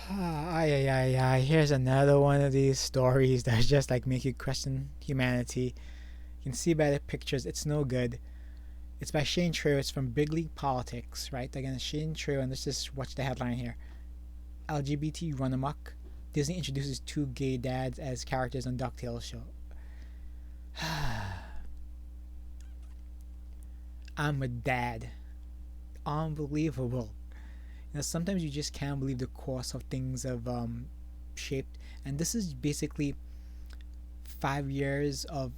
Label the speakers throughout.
Speaker 1: Ay, ay, ay, ay. Here's another one of these stories that just like make you question humanity. You can see by the pictures, it's no good. It's by Shane Trio. It's from Big League Politics, right? Again, Shane Trio, and let's just watch the headline here. LGBT run amok. Disney introduces two gay dads as characters on Ducktales show. I'm a dad. Unbelievable. Sometimes you just can't believe the course of things have shaped. And this is basically 5 years of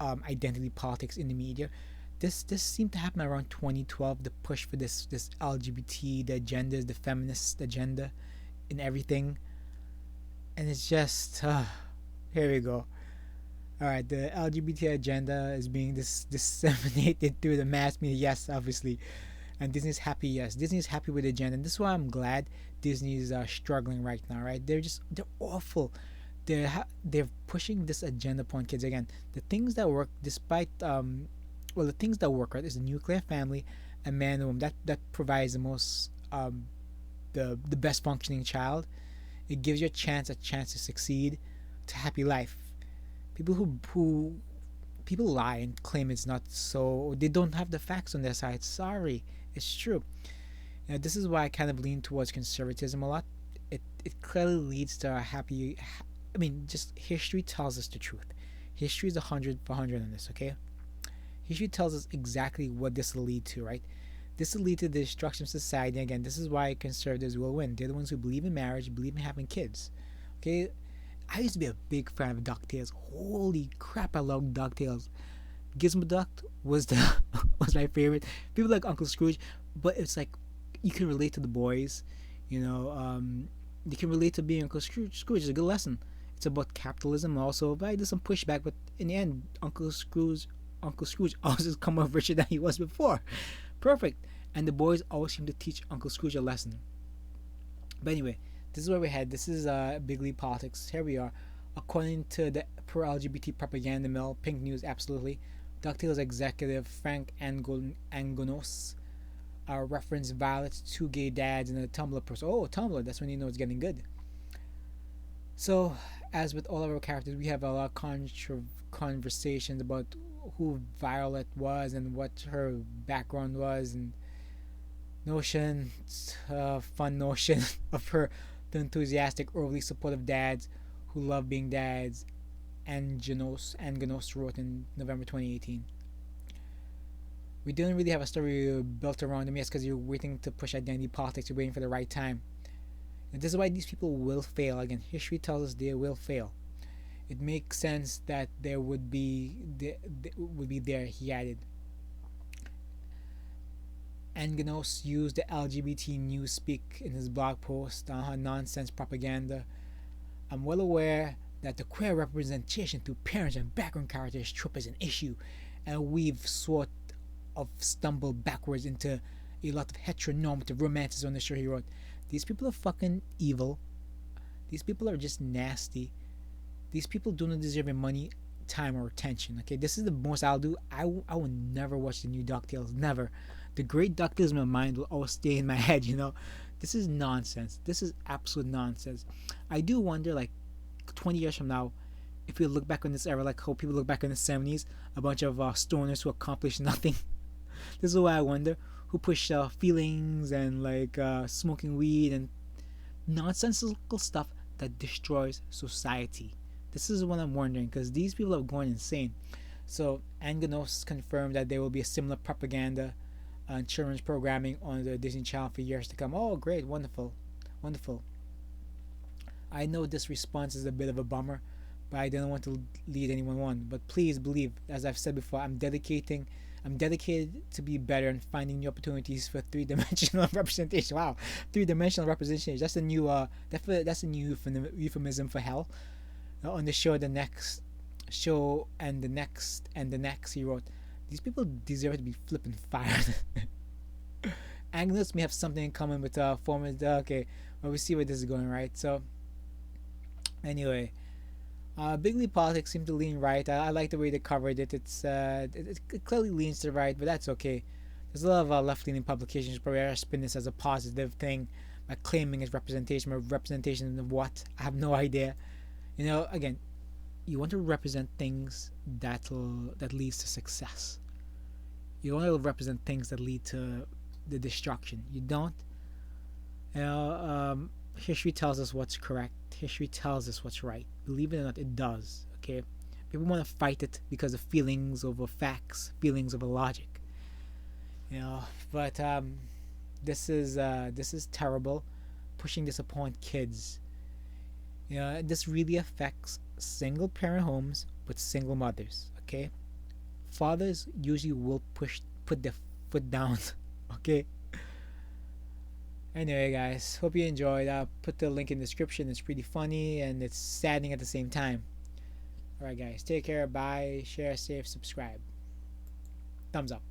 Speaker 1: identity politics in the media. This seemed to happen around 2012. The push for this LGBT, the agendas, the feminist agenda, in everything, and it's just here we go. All right, the LGBT agenda is being disseminated through the mass media. Yes, obviously, and Disney's happy. Yes, Disney's happy with the agenda, and this is why I'm glad Disney's struggling right now. Right, they're awful. They're pushing this agenda upon kids again. The things that work, despite the things that work right is the nuclear family, a man and woman that provides the most the best functioning child. It gives you a chance to succeed, to happy life. People who people lie and claim it's not so. They don't have the facts on their side. Sorry, it's true. This is why I kind of lean towards conservatism a lot. It clearly leads to a happy. I mean, just history tells us the truth. History is 100 for 100 on this. Okay, history tells us exactly what this will lead to. Right, this will lead to the destruction of society. Again, this is why conservatives will win. They're the ones who believe in marriage, believe in having kids. Okay, I used to be a big fan of Ducktales. Holy crap, I love Ducktales. Gizmo Duck was the was my favorite. People like Uncle Scrooge, but it's like you can relate to the boys. You know, you can relate to being Uncle Scrooge. Scrooge is a good lesson. It's about capitalism also, but there's some pushback. But in the end, Uncle Scrooge always come off richer than he was before. Perfect. And the boys always seem to teach Uncle Scrooge a lesson. But anyway, this is where we head. This is Big League Politics. Here we are. According to the pro LGBT propaganda mill, Pink News, absolutely. DuckTales executive Frank Angonos referenced Violet's two gay dads in a Tumblr post. Oh, Tumblr, that's when you know it's getting good. So, as with all of our characters, we have a lot of conversations about who Violet was and what her background was, and fun notion of her, the enthusiastic, overly supportive dads who love being dads. Angenos wrote in November 2018. We didn't really have a story built around them, yes, because you're waiting to push identity politics, you're waiting for the right time. And this is why these people will fail. Again, history tells us they will fail. It makes sense that there would be there, he added. Angenos used the LGBT newspeak in his blog post on her nonsense propaganda. I'm well aware that the queer representation through parents and background characters trope is an issue, and we've sort of stumbled backwards into a lot of heteronormative romances on the show, he wrote. These people are fucking evil. These people are just nasty. These people do not deserve your money, time, or attention. Okay, this is the most I'll do. I will never watch the new DuckTales. Never. The great DuckTales in my mind will always stay in my head, This is nonsense. This is absolute nonsense. I do wonder, like, 20 years from now, if we look back on this era, like how people look back in the 70s, a bunch of stoners who accomplished nothing. This is why I wonder who pushed feelings and like smoking weed and nonsensical stuff that destroys society. This is what I'm wondering, because these people are going insane. So Angonos confirmed that there will be a similar propaganda and children's programming on the Disney Channel for years to come. Oh, great, wonderful, wonderful. I know this response is a bit of a bummer, but I don't want to lead anyone on. But please believe, as I've said before, I'm dedicated to be better and finding new opportunities for three-dimensional representation. Wow, three-dimensional representation. That's a new that's a new euphemism for hell. On the show, the next show, and the next, he wrote, these people deserve to be flipping fired. Agnes may have something in common with former. Okay, well, we see where this is going, right? So, anyway, Big League Politics seemed to lean right. I like the way they covered it. It clearly leans to the right, but that's okay. There's a lot of left-leaning publications who probably spin this as a positive thing, claiming as representation, or representation of what? I have no idea. You know, again, you want to represent things that leads to success. You want to represent things that lead to the destruction. You don't. You know, history tells us what's correct. History tells us what's right. Believe it or not, it does. Okay, people want to fight it because of feelings over facts, feelings over logic. You know, but this is terrible. Pushing this upon kids. You know, this really affects single parent homes with single mothers. Okay, fathers usually will put their foot down. Okay. Anyway, guys, hope you enjoyed. I'll put the link in the description. It's pretty funny and it's saddening at the same time. Alright, guys, take care. Bye. Share, save, subscribe. Thumbs up.